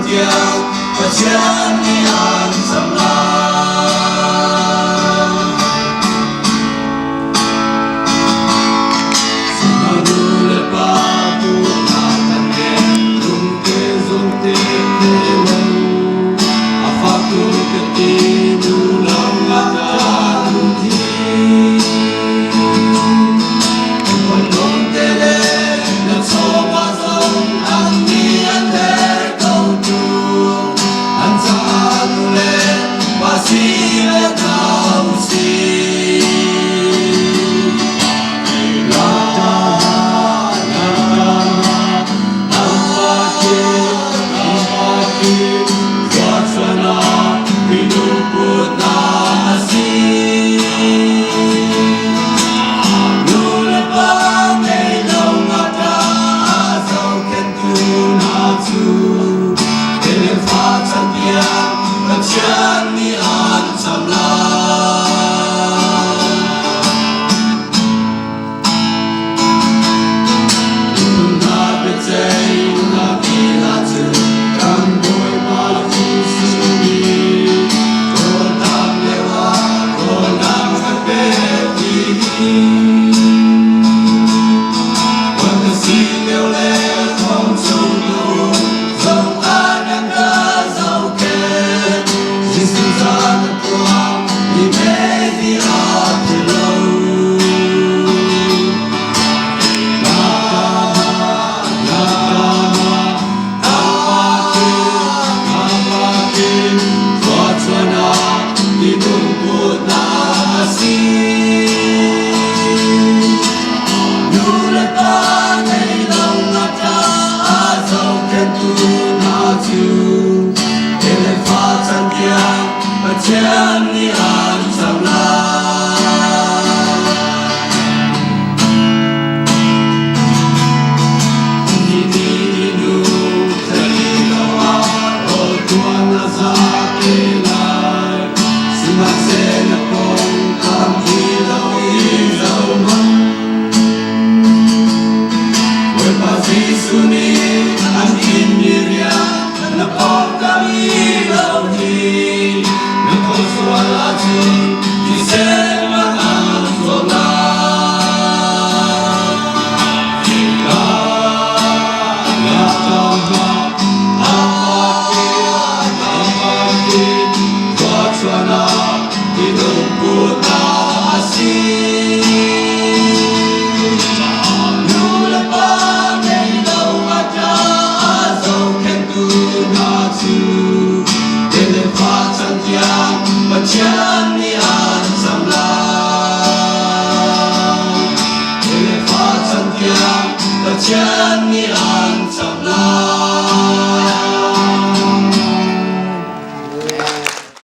tiang Pacian nian samlang Sumanu lepa puta tange Rumke zunte kelau Afatu ketinu nang mata lunti Penong tele dan soba zong ang nian der kau tu Ansa anule pasile kau si Pacian nian samlang Na becei na kilatu Kan boy mati sumi Kodam lewa Kodam kapeti Wanda si leo le Kong sung tu Zong anang ka zau ke Susan Tuang, He made the art below. Fortuna, He put nasi. Nulata, He long nata, Azau kentu natu. Elefatan tiang. Pacian nian samlang Ini inu terlawa O Tuhan nazakilai Simak senapong kam hilau izau man Wepasi suni ang inirya Napok kami hilau hi Sualatu di semangat solat Kita coba apaki Fortuna hidup putasi Nulepa neilau aja azau kentu natu Elefatan tiang Pacian nian samlang Elefatan tiang Pacian nian